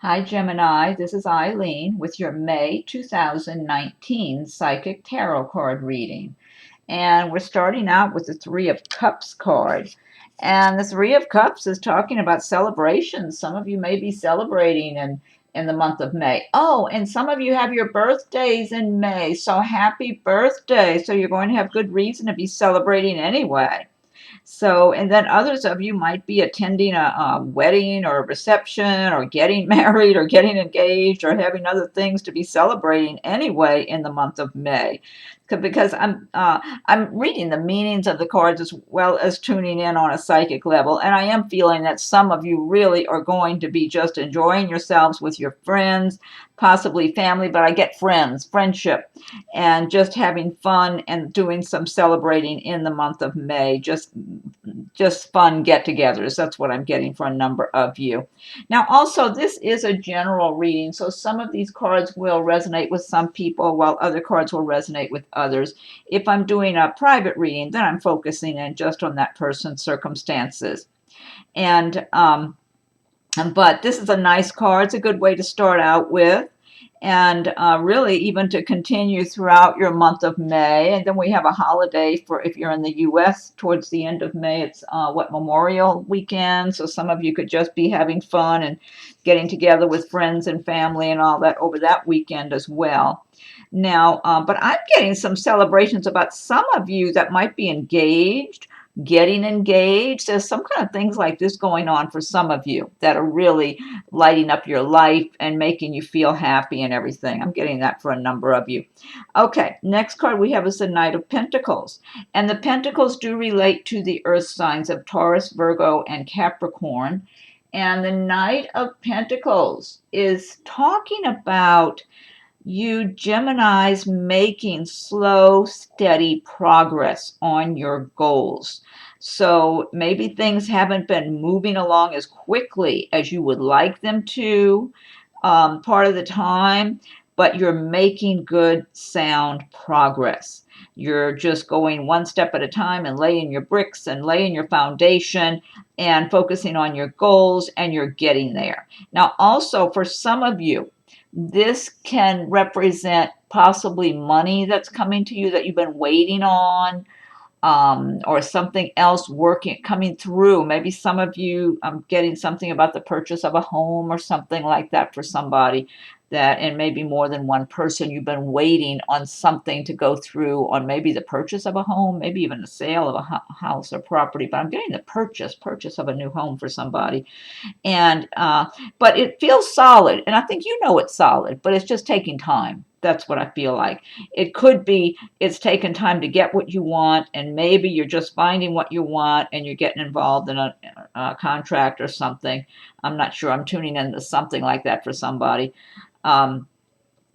Hi, Gemini. This is Eileen with your May 2019 Psychic Tarot card reading. And we're starting out with the Three of Cups card. And the Three of Cups is talking about celebrations. Some of you may be celebrating in the month of May. Oh, and some of you have your birthdays in May. So happy birthday. So you're going to have good reason to be celebrating anyway. So, and then others of you might be attending a wedding or a reception or getting married or getting engaged or having other things to be celebrating anyway in the month of May. Because I'm reading the meanings of the cards as well as tuning in on a psychic level, and I am feeling that some of you really are going to be just enjoying yourselves with your friends, possibly family, but I get friends, friendship, and just having fun and doing some celebrating in the month of May. Just fun get-togethers. That's what I'm getting for a number of you. Now, also, this is a general reading, so some of these cards will resonate with some people, while other cards will resonate with others. If I'm doing a private reading, then I'm focusing in just on that person's circumstances. And but this is a nice card. It's a good way to start out with, and really even to continue throughout your month of May. And then we have a holiday for if you're in the U.S. towards the end of May. It's Memorial Weekend. So some of you could just be having fun and getting together with friends and family and all that over that weekend as well. Now, but I'm getting some celebrations about some of you that might be engaged, getting engaged. There's some kind of things like this going on for some of you that are really lighting up your life and making you feel happy and everything. I'm getting that for a number of you. Okay, next card we have is the Knight of Pentacles. And the Pentacles do relate to the earth signs of Taurus, Virgo, and Capricorn. And the Knight of Pentacles is talking about you Geminis making slow, steady progress on your goals. So maybe things haven't been moving along as quickly as you would like them to part of the time, but you're making good, sound progress. You're just going one step at a time and laying your bricks and laying your foundation and focusing on your goals, and you're getting there. Now, also for some of you, this can represent possibly money that's coming to you that you've been waiting on, or something else coming through. Maybe some of you, I'm getting something about the purchase of a home or something like that for somebody that, and maybe more than one person, you've been waiting on something to go through on maybe the purchase of a home, maybe even the sale of a house or property. But I'm getting the purchase of a new home for somebody. And but it feels solid, and I think you know it's solid, but it's just taking time. That's what I feel like. It could be it's taken time to get what you want, and maybe you're just finding what you want and you're getting involved in a contract or something. I'm not sure. I'm tuning into something like that for somebody. Um,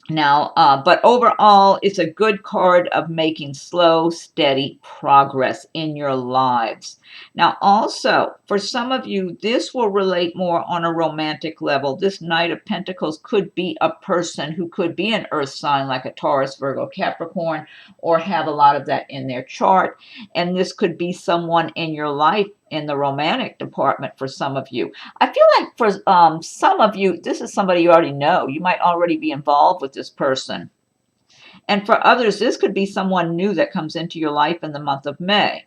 but overall, it's a good card of making slow, steady progress in your lives. Now, also, for some of you, this will relate more on a romantic level. This Knight of Pentacles could be a person who could be an earth sign like a Taurus, Virgo, Capricorn, or have a lot of that in their chart. And this could be someone in your life in the romantic department for some of you. I feel like for some of you, this is somebody you already know. You might already be involved with this person. And for others, this could be someone new that comes into your life in the month of May.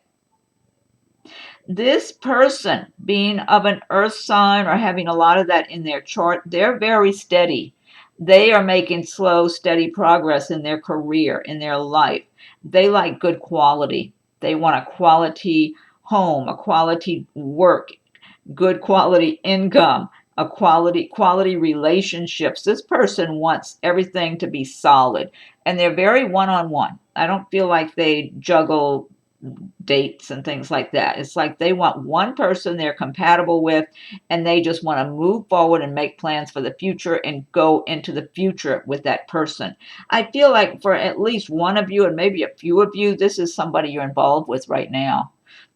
This person, being of an earth sign or having a lot of that in their chart, they're very steady. They are making slow, steady progress in their career, in their life. They like good quality. They want a quality home, a quality work, good quality income, a quality relationships. This person wants everything to be solid, and they're very one-on-one. I don't feel like they juggle dates and things like that. It's like they want one person they're compatible with, and they just want to move forward and make plans for the future and go into the future with that person. I feel like for at least one of you and maybe a few of you, this is somebody you're involved with right now.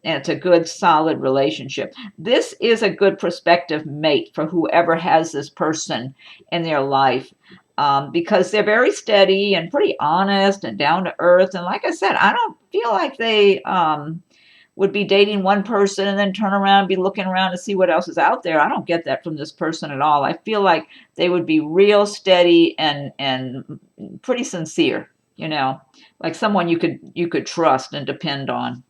And it's a good, solid relationship. This is a good prospective mate for whoever has this person in their life, because they're very steady and pretty honest and down to earth. And like I said, I don't feel like they would be dating one person and then turn around and be looking around to see what else is out there. I don't get that from this person at all. I feel like they would be real steady and pretty sincere, like someone you could trust and depend on.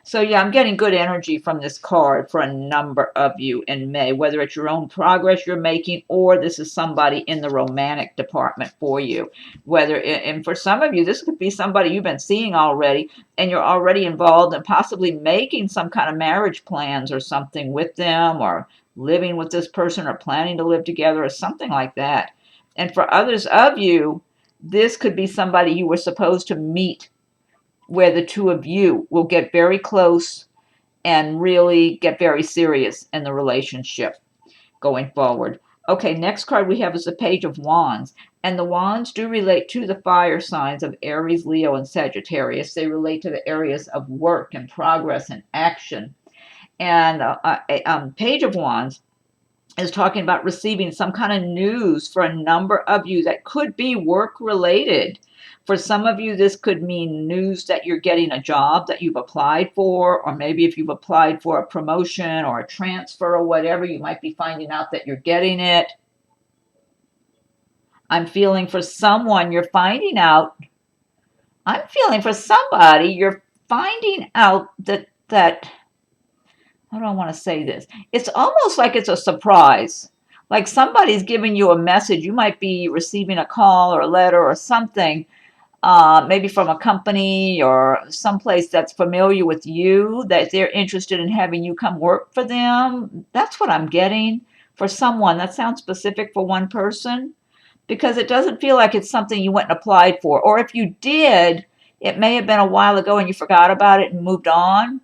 So yeah, I'm getting good energy from this card for a number of you in May, whether it's your own progress you're making or this is somebody in the romantic department for you. And for some of you, this could be somebody you've been seeing already and you're already involved in possibly making some kind of marriage plans or something with them, or living with this person or planning to live together or something like that. And for others of you, this could be somebody you were supposed to meet, where the two of you will get very close and really get very serious in the relationship going forward. Okay, next card we have is the Page of Wands. And the wands do relate to the fire signs of Aries, Leo, and Sagittarius. They relate to the areas of work and progress and action. And Page of Wands is talking about receiving some kind of news for a number of you that could be work related. For some of you, this could mean news that you're getting a job that you've applied for, or maybe if you've applied for a promotion or a transfer or whatever, you might be finding out that you're getting it. I'm feeling for someone, you're finding out. I'm feeling for somebody, you're finding out that how do I want to say this? It's almost like it's a surprise. Like somebody's giving you a message. You might be receiving a call or a letter or something, maybe from a company or someplace that's familiar with you, that they're interested in having you come work for them. That's what I'm getting for someone. That sounds specific for one person, because it doesn't feel like it's something you went and applied for. Or if you did, it may have been a while ago and you forgot about it and moved on.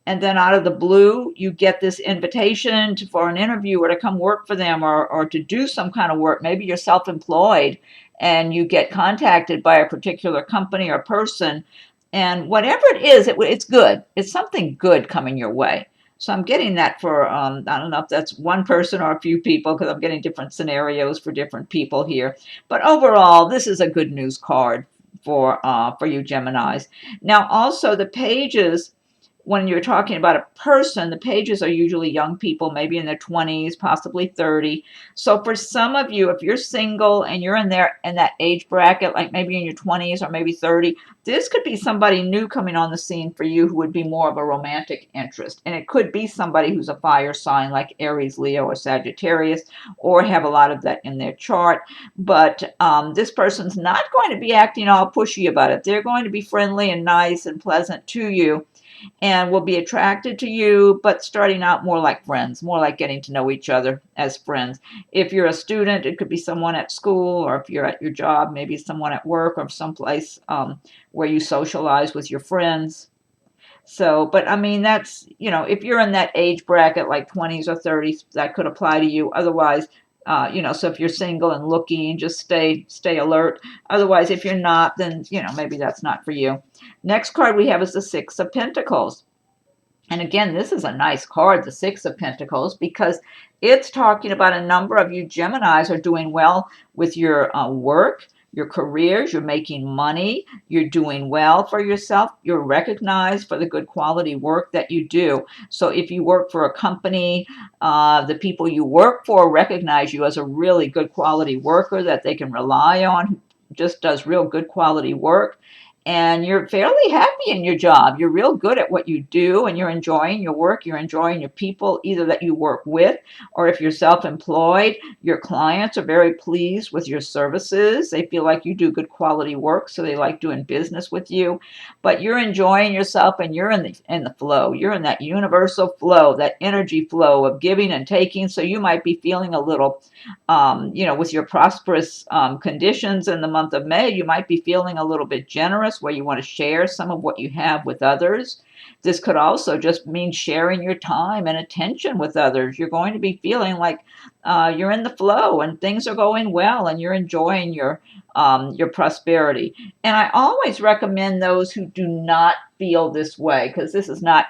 And then out of the blue, you get this invitation for an interview or to come work for them, or to do some kind of work. Maybe you're self-employed and you get contacted by a particular company or person. And whatever it is, it's good. It's something good coming your way. So I'm getting that for, I don't know if that's one person or a few people, because I'm getting different scenarios for different people here. But overall, this is a good news card for you Geminis. Now, also the pages, when you're talking about a person, the pages are usually young people, maybe in their 20s, possibly 30. So for some of you, if you're single and you're in that age bracket, like maybe in your 20s or maybe 30, this could be somebody new coming on the scene for you who would be more of a romantic interest. And it could be somebody who's a fire sign like Aries, Leo, or Sagittarius, or have a lot of that in their chart. But this person's not going to be acting all pushy about it. They're going to be friendly and nice and pleasant to you, and will be attracted to you, but starting out more like friends, more like getting to know each other as friends. If you're a student, it could be someone at school, or if you're at your job, maybe someone at work or someplace where you socialize with your friends. So, but I mean, that's, if you're in that age bracket, like 20s or 30s, that could apply to you. Otherwise, so if you're single and looking, just stay alert. Otherwise, if you're not, then, maybe that's not for you. Next card we have is the Six of Pentacles. And again, this is a nice card, the Six of Pentacles, because it's talking about a number of you Geminis are doing well with your work, your careers, you're making money, you're doing well for yourself, you're recognized for the good quality work that you do. So if you work for a company, the people you work for recognize you as a really good quality worker that they can rely on, who just does real good quality work. And you're fairly happy in your job. You're real good at what you do, and you're enjoying your work. You're enjoying your people, either that you work with, or if you're self-employed, your clients are very pleased with your services. They feel like you do good quality work, so they like doing business with you. But you're enjoying yourself, and you're in the flow. You're in that universal flow, that energy flow of giving and taking. So you might be feeling a little, with your prosperous conditions in the month of May, you might be feeling a little bit generous, where you want to share some of what you have with others. This could also just mean sharing your time and attention with others. You're going to be feeling like you're in the flow and things are going well and you're enjoying your prosperity. And I always recommend those who do not feel this way, because this is not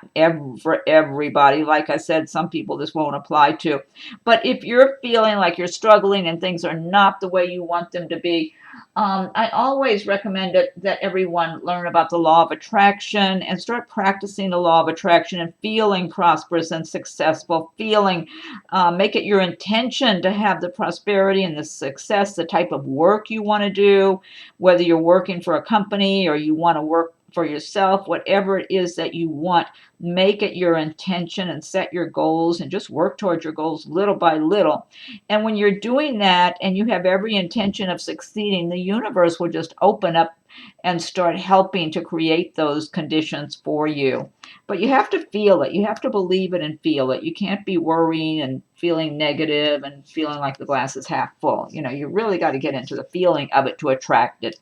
for everybody. Like I said, some people this won't apply to. But if you're feeling like you're struggling and things are not the way you want them to be, I always recommend that everyone learn about the law of attraction and start practicing the law of attraction and feeling prosperous and successful, make it your intention to have the prosperity and the success, the type of work you want to do, whether you're working for a company or you want to work for yourself, whatever it is that you want, make it your intention and set your goals and just work towards your goals little by little. And when you're doing that and you have every intention of succeeding, the universe will just open up and start helping to create those conditions for you. But you have to feel it. You have to believe it and feel it. You can't be worrying and feeling negative and feeling like the glass is half full. You really got to get into the feeling of it to attract it.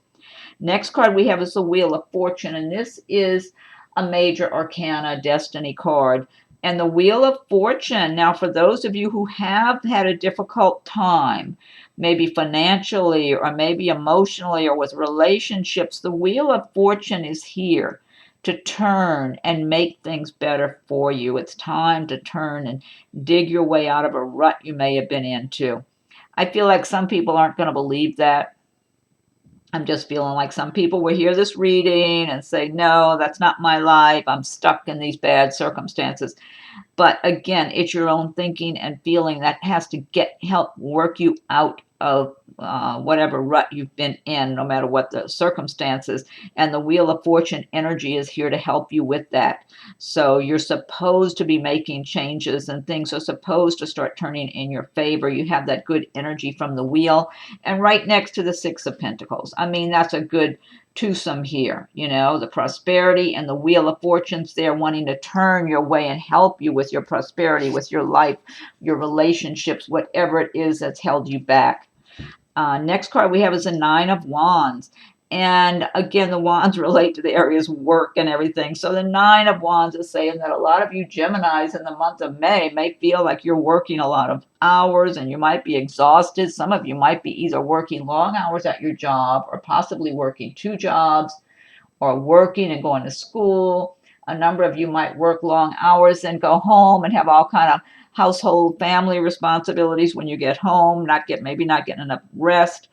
Next card we have is the Wheel of Fortune, and this is a major arcana destiny card. And the Wheel of Fortune, now for those of you who have had a difficult time, maybe financially or maybe emotionally or with relationships, the Wheel of Fortune is here to turn and make things better for you. It's time to turn and dig your way out of a rut you may have been into. I feel like some people aren't going to believe that. I'm just feeling like some people will hear this reading and say, no, that's not my life. I'm stuck in these bad circumstances. But again, it's your own thinking and feeling that has to help work you out of whatever rut you've been in, no matter what the circumstances. And the Wheel of Fortune energy is here to help you with that. So you're supposed to be making changes and things are supposed to start turning in your favor. You have that good energy from the wheel. And right next to the Six of Pentacles. I mean, that's a good twosome here, the prosperity and the Wheel of Fortune's there wanting to turn your way and help you with your prosperity, with your life, your relationships, whatever it is that's held you back. Next card we have is the Nine of Wands. And again, the wands relate to the areas of work and everything. So the Nine of Wands is saying that a lot of you Geminis in the month of May may feel like you're working a lot of hours and you might be exhausted. Some of you might be either working long hours at your job or possibly working two jobs or working and going to school. A number of you might work long hours and go home and have all kind of household family responsibilities when you get home, maybe not getting enough rest.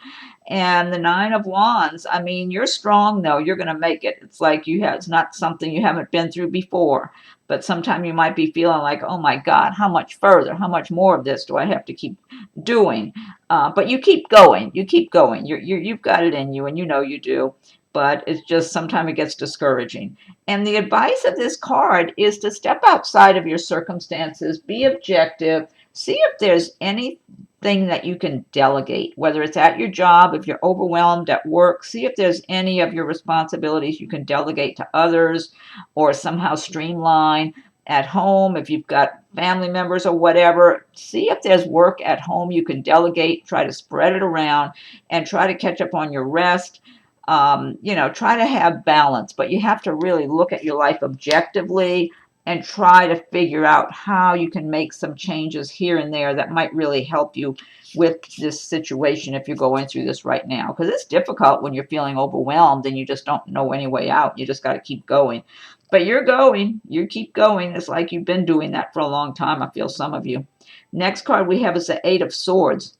And the Nine of Wands, I mean, you're strong though. You're going to make it. It's like it's not something you haven't been through before. But sometimes you might be feeling like, oh my God, how much further? How much more of this do I have to keep doing? But you keep going. You keep going. You've got it in you, and you know you do. But it's just sometimes it gets discouraging. And the advice of this card is to step outside of your circumstances, be objective, see if there's anything that you can delegate, whether it's at your job, if you're overwhelmed at work, see if there's any of your responsibilities you can delegate to others or somehow streamline. At home, if you've got family members or whatever, see if there's work at home you can delegate, try to spread it around and try to catch up on your rest. Try to have balance, but you have to really look at your life objectively and try to figure out how you can make some changes here and there that might really help you with this situation if you're going through this right now. Because it's difficult when you're feeling overwhelmed and you just don't know any way out. You just got to keep going. But you're going. You keep going. It's like you've been doing that for a long time, I feel, some of you. Next card we have is the Eight of Swords.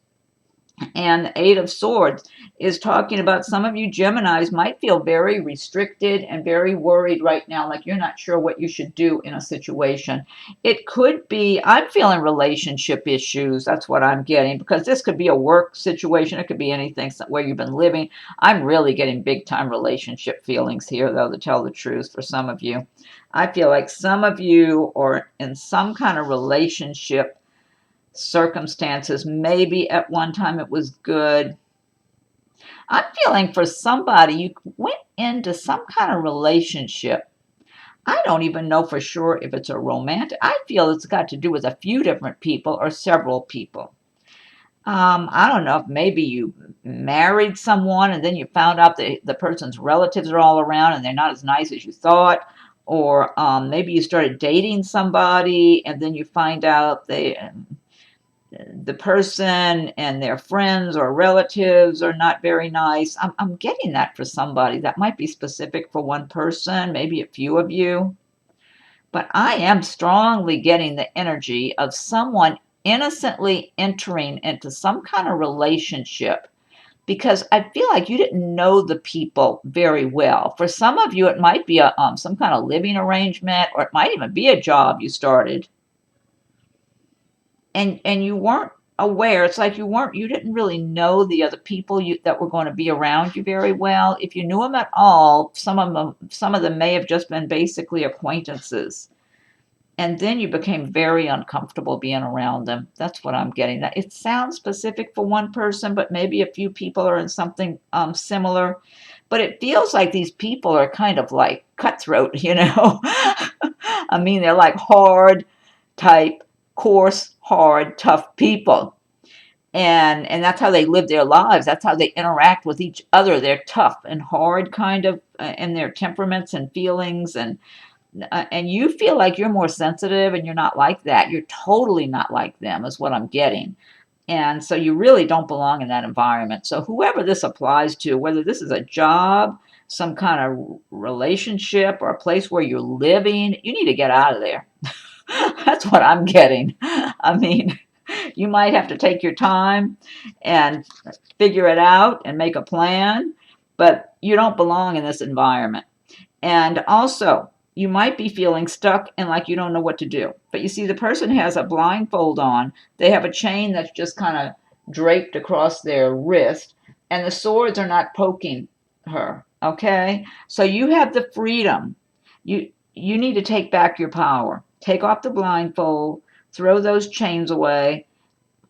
And the Eight of Swords is talking about some of you Geminis might feel very restricted and very worried right now, like you're not sure what you should do in a situation. It could be, I'm feeling relationship issues. That's what I'm getting, because this could be a work situation. It could be anything where you've been living. I'm really getting big time relationship feelings here, though, to tell the truth, for some of you. I feel like some of you are in some kind of relationship circumstances. Maybe at one time it was good. I'm feeling for somebody, you went into some kind of relationship. I don't even know for sure if it's a romantic. I feel it's got to do with a few different people or several people. I don't know if maybe you married someone and then you found out that the person's relatives are all around and they're not as nice as you thought. Or maybe you started dating somebody and then you find out the person and their friends or relatives are not very nice. I'm getting that for somebody. That might be specific for one person, maybe a few of you. But I am strongly getting the energy of someone innocently entering into some kind of relationship because I feel like you didn't know the people very well. For some of you, it might be some kind of living arrangement, or it might even be a job you started, and you weren't aware. It's like you didn't really know the other people that were going to be around you very well. If you knew them at all, some of them may have just been basically acquaintances. And then you became very uncomfortable being around them. That's what I'm getting. That it sounds specific for one person, but maybe a few people are in something similar. But it feels like these people are kind of like cutthroat, you know. I mean, they're like hard type, coarse, hard, tough people. And that's how they live their lives. That's how they interact with each other. They're tough and hard, kind of, in their temperaments and feelings, and you feel like you're more sensitive, and you're not like that. You're totally not like them, is what I'm getting. And so you really don't belong in that environment. So whoever this applies to, whether this is a job, some kind of relationship, or a place where you're living, you need to get out of there. That's what I'm getting. I mean, you might have to take your time and figure it out and make a plan, but you don't belong in this environment. And also, you might be feeling stuck and like you don't know what to do. But you see, the person has a blindfold on. They have a chain that's just kind of draped across their wrist, and the swords are not poking her. Okay? So you have the freedom. You need to take back your power. Take off the blindfold, throw those chains away,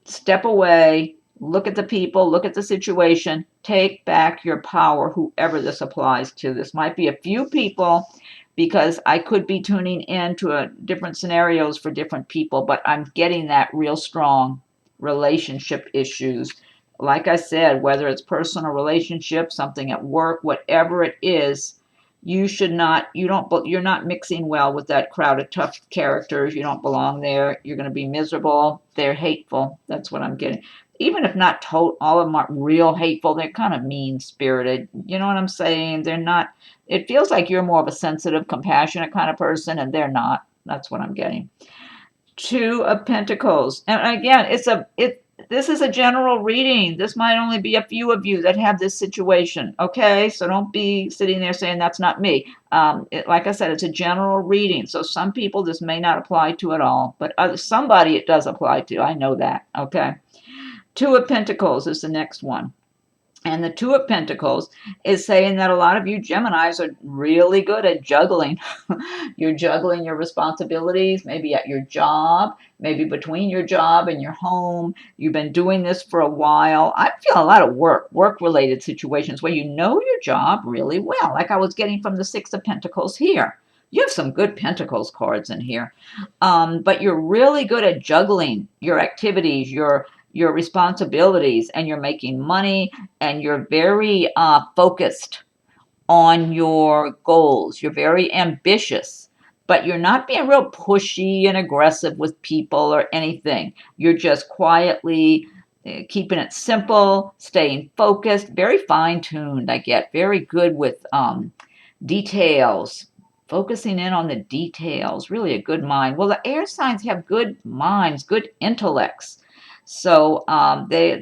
step away, look at the people, look at the situation, take back your power, whoever this applies to. This might be a few people, because I could be tuning in to different scenarios for different people, but I'm getting that real strong relationship issues. Like I said, whether it's personal relationship, something at work, whatever it is, you're not mixing well with that crowd of tough characters. You don't belong there. You're going to be miserable. They're hateful. That's what I'm getting. Even if not all of them aren't real hateful, they're kind of mean spirited. You know what I'm saying? They're not. It feels like you're more of a sensitive, compassionate kind of person, and they're not. That's what I'm getting. Two of Pentacles, and again, this is a general reading. This might only be a few of you that have this situation, okay? So don't be sitting there saying that's not me. Like I said, it's a general reading. So some people this may not apply to at all, but somebody it does apply to. I know that, okay? Two of Pentacles is the next one. And the Two of Pentacles is saying that a lot of you Geminis are really good at juggling. You're juggling your responsibilities, maybe at your job, maybe between your job and your home. You've been doing this for a while. I feel a lot of work-related situations where you know your job really well, like I was getting from the Six of Pentacles here. You have some good Pentacles cards in here. But you're really good at juggling your activities, your responsibilities, and you're making money, and you're very focused on your goals. You're very ambitious, but you're not being real pushy and aggressive with people or anything. You're just quietly keeping it simple, staying focused, very fine-tuned. I get very good with details, focusing in on the details. Really a good mind. Well, the air signs have good minds, good intellects. So they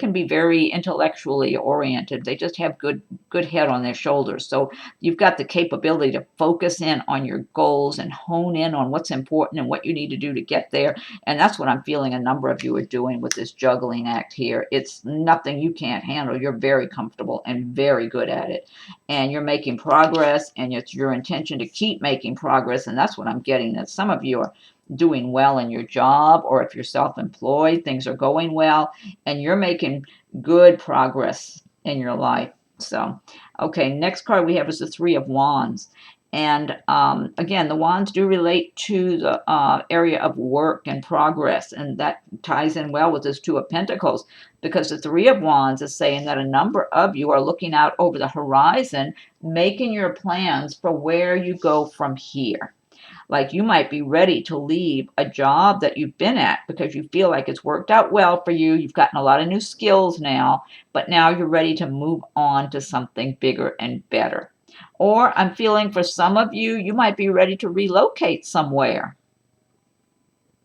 can be very intellectually oriented. They just have good head on their shoulders. So you've got the capability to focus in on your goals and hone in on what's important and what you need to do to get there. And that's what I'm feeling a number of you are doing with this juggling act here. It's nothing you can't handle. You're very comfortable and very good at it. And you're making progress, and it's your intention to keep making progress. And that's what I'm getting, that some of you are doing well in your job, or if you're self-employed, things are going well, and you're making good progress in your life. So, okay, next card we have is the Three of Wands. And again, the wands do relate to the area of work and progress, and that ties in well with this Two of Pentacles, because the Three of Wands is saying that a number of you are looking out over the horizon, making your plans for where you go from here. Like you might be ready to leave a job that you've been at because you feel like it's worked out well for you. You've gotten a lot of new skills now, but now you're ready to move on to something bigger and better. Or I'm feeling for some of you, you might be ready to relocate somewhere.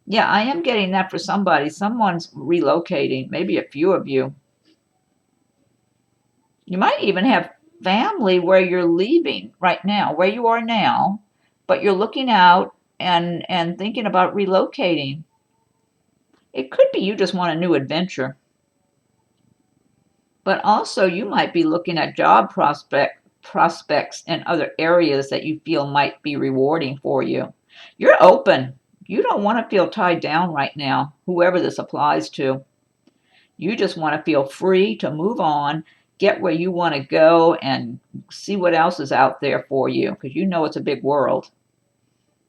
Yeah, I am getting that for somebody. Someone's relocating, maybe a few of you. You might even have family where you're leaving right now, where you are now, but you're looking out and thinking about relocating. It could be you just want a new adventure, but also you might be looking at job prospects in other areas that you feel might be rewarding for you. You're open. You don't want to feel tied down right now, whoever this applies to. You just want to feel free to move on, get where you want to go, and see what else is out there for you, because you know it's a big world.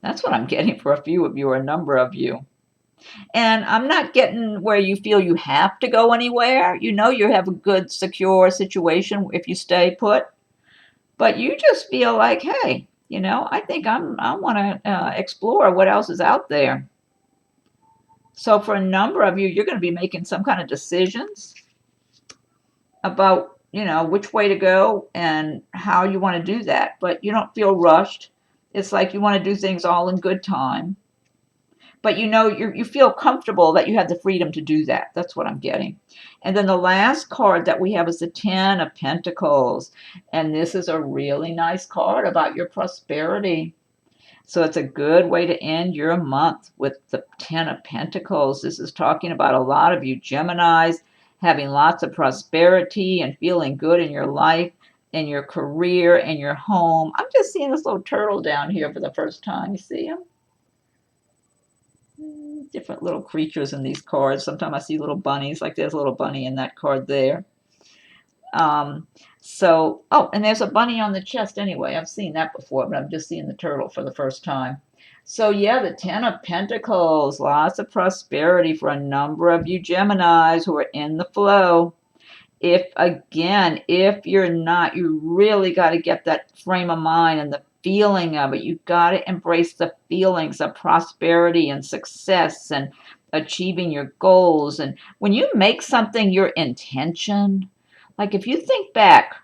That's what I'm getting for a few of you, or a number of you. And I'm not getting where you feel you have to go anywhere. You know you have a good, secure situation if you stay put. But you just feel like, hey, I think I want to explore what else is out there. So for a number of you, you're going to be making some kind of decisions about, which way to go and how you want to do that. But you don't feel rushed. It's like you want to do things all in good time. But you feel comfortable that you have the freedom to do that. That's what I'm getting. And then the last card that we have is the Ten of Pentacles. And this is a really nice card about your prosperity. So it's a good way to end your month with the Ten of Pentacles. This is talking about a lot of you Geminis having lots of prosperity and feeling good in your life, in your career, in your home. I'm just seeing this little turtle down here for the first time. You see him? Different little creatures in these cards. Sometimes I see little bunnies, like there's a little bunny in that card there. And there's a bunny on the chest anyway. I've seen that before, but I'm just seeing the turtle for the first time. So yeah, the Ten of Pentacles, lots of prosperity for a number of you Geminis who are in the flow. If you're not, you really got to get that frame of mind and the feeling of it. You've got to embrace the feelings of prosperity and success and achieving your goals. And when you make something your intention, like if you think back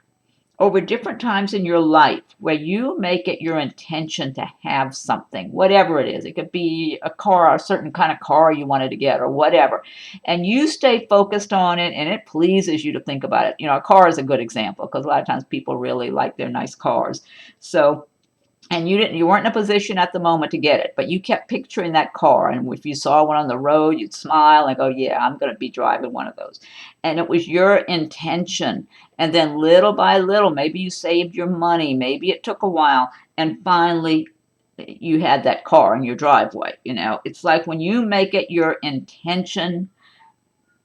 over different times in your life where you make it your intention to have something, whatever it is. It could be a car, a certain kind of car you wanted to get, or whatever. And you stay focused on it, and it pleases you to think about it. A car is a good example because a lot of times people really like their nice cars. So, and you weren't in a position at the moment to get it, but you kept picturing that car. And if you saw one on the road, you'd smile and go, yeah, I'm going to be driving one of those. And it was your intention. And then little by little, maybe you saved your money. Maybe it took a while. And finally, you had that car in your driveway. It's like when you make it your intention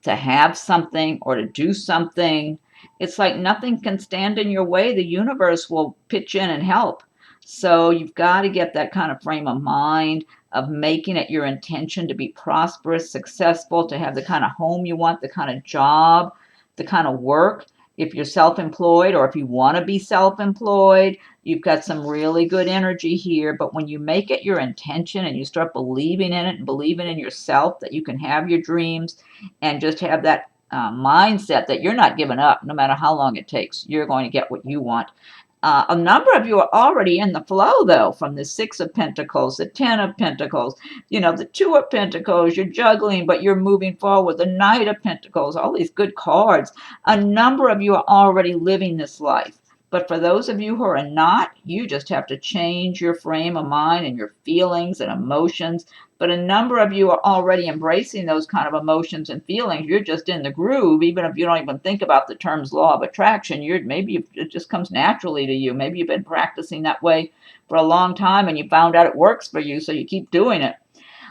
to have something or to do something, it's like nothing can stand in your way. The universe will pitch in and help. So you've got to get that kind of frame of mind of making it your intention to be prosperous, successful, to have the kind of home you want, the kind of job, the kind of work. If you're self-employed or if you want to be self-employed, you've got some really good energy here. But when you make it your intention and you start believing in it and believing in yourself that you can have your dreams and just have that mindset that you're not giving up no matter how long it takes, you're going to get what you want. A number of you are already in the flow, though, from the Six of Pentacles, the Ten of Pentacles, the Two of Pentacles. You're juggling, but you're moving forward. The Knight of Pentacles, all these good cards. A number of you are already living this life. But for those of you who are not, you just have to change your frame of mind and your feelings and emotions. But a number of you are already embracing those kind of emotions and feelings. You're just in the groove, even if you don't even think about the terms law of attraction. It just comes naturally to you. Maybe you've been practicing that way for a long time and you found out it works for you, so you keep doing it.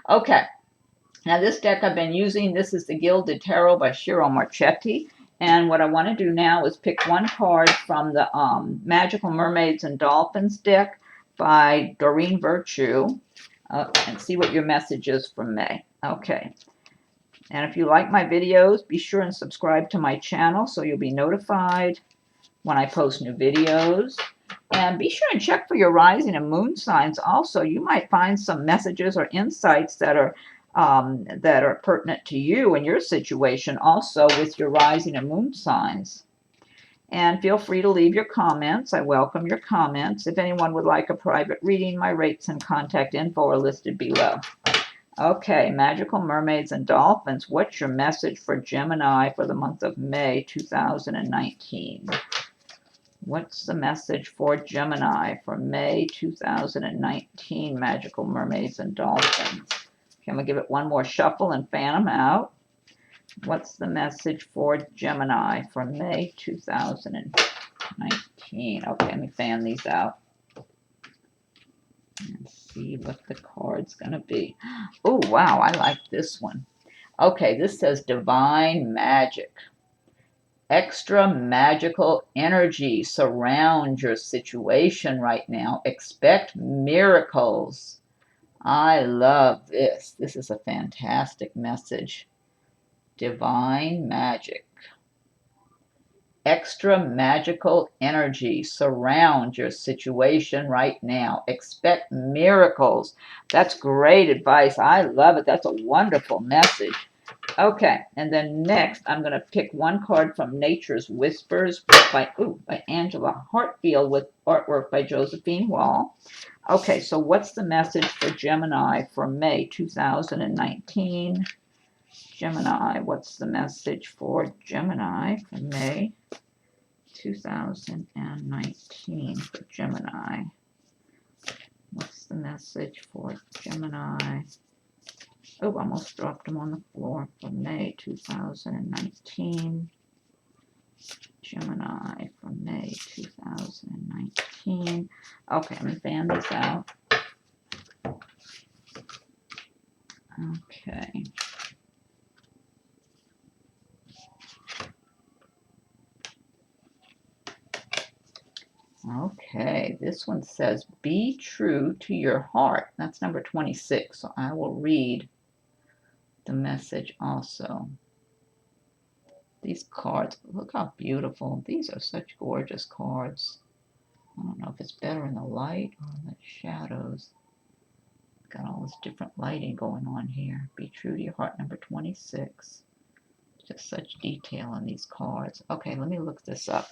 Okay. Now this deck I've been using, this is the Gilded Tarot by Ciro Marchetti. And what I want to do now is pick one card from the Magical Mermaids and Dolphins deck by Doreen Virtue and see what your message is from May. Okay. And if you like my videos, be sure and subscribe to my channel so you'll be notified when I post new videos. And be sure and check for your rising and moon signs also. You might find some messages or insights that are pertinent to you and your situation also with your rising and moon signs. And feel free to leave your comments. I welcome your comments. If anyone would like a private reading, my rates and contact info are listed below. Okay, Magical Mermaids and Dolphins, what's your message for Gemini for the month of May 2019? What's the message for Gemini for May 2019, Magical Mermaids and Dolphins? Okay, I'm going to give it one more shuffle and fan them out. What's the message for Gemini for May 2019? Okay, let me fan these out and see what the card's going to be. Oh, wow, I like this one. Okay, this says Divine Magic. Extra magical energy surround your situation right now. Expect miracles. I love this. This is a fantastic message. Divine magic. Extra magical energy surround your situation right now. Expect miracles. That's great advice. I love it. That's a wonderful message. Okay, and then next I'm going to pick one card from Nature's Whispers by Angela Hartfield with artwork by Josephine Wall. Okay, so what's the message for Gemini for May 2019? Gemini, what's the message for Gemini for May 2019 for Gemini? What's the message for Gemini? Oh, almost dropped them on the floor for May 2019. Gemini for May 2019. Okay, let me fan this out. Okay. Okay, this one says, be true to your heart. That's number 26, so I will read the message also. These cards, look how beautiful. These are such gorgeous cards. I don't know if it's better in the light or in the shadows. Got all this different lighting going on here. Be true to your heart, number 26. Just such detail in these cards. Okay, let me look this up.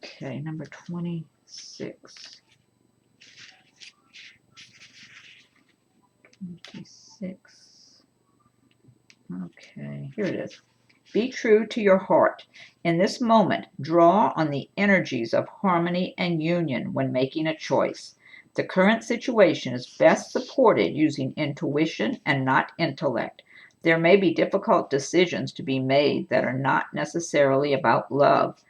Okay, number 26. 26. Okay, here it is. Be true to your heart. In this moment, draw on the energies of harmony and union when making a choice. The current situation is best supported using intuition and not intellect. There may be difficult decisions to be made that are not necessarily about love.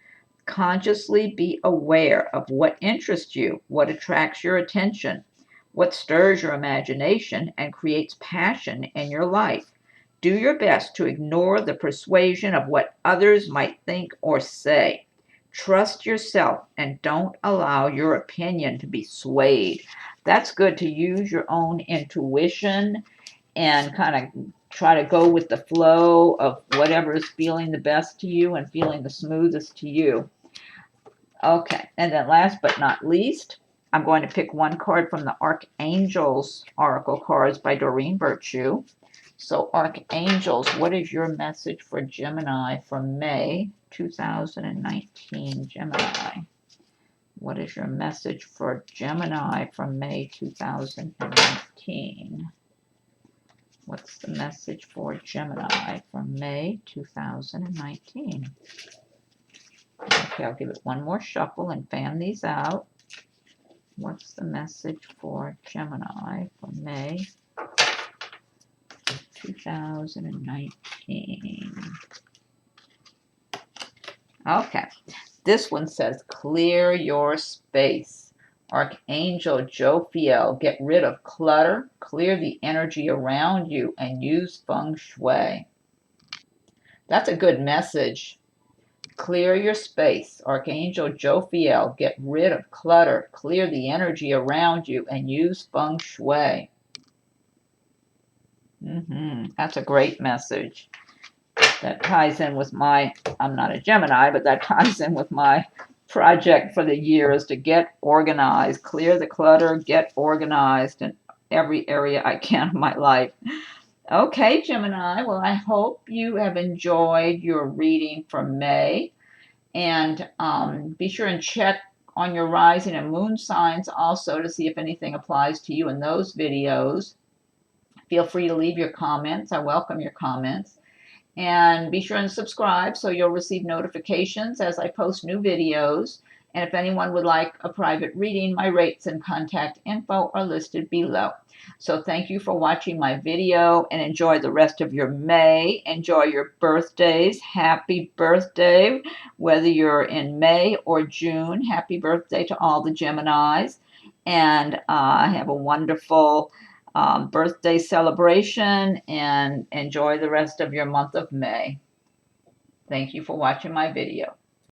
Consciously be aware of what interests you, what attracts your attention, what stirs your imagination and creates passion in your life. Do your best to ignore the persuasion of what others might think or say. Trust yourself and don't allow your opinion to be swayed. That's good, to use your own intuition and kind of try to go with the flow of whatever is feeling the best to you and feeling the smoothest to you. Okay, and then last but not least, I'm going to pick one card from the Archangels Oracle cards by Doreen Virtue. So Archangels, what is your message for Gemini for May 2019? Gemini. What is your message for Gemini for May 2019? What's the message for Gemini for May 2019? Okay, I'll give it one more shuffle and fan these out. What's the message for Gemini for May 2019? Okay, this one says, clear your space. Archangel Jophiel, get rid of clutter, clear the energy around you, and use feng shui. That's a good message. Clear your space. Archangel Jophiel, get rid of clutter, clear the energy around you, and use feng shui. That's a great message. That ties in with my, I'm not a Gemini, but that ties in with my project for the year, is to get organized, clear the clutter, get organized in every area I can of my life. Okay, Gemini, well, I hope you have enjoyed your reading for May. And be sure and check on your rising and moon signs also to see if anything applies to you in those videos. Feel free to leave your comments. I welcome your comments. And be sure and subscribe so you'll receive notifications as I post new videos. And if anyone would like a private reading, my rates and contact info are listed below. So thank you for watching my video and enjoy the rest of your May. Enjoy your birthdays. Happy birthday, whether you're in May or June. Happy birthday to all the Geminis. And have a wonderful birthday celebration and enjoy the rest of your month of May. Thank you for watching my video.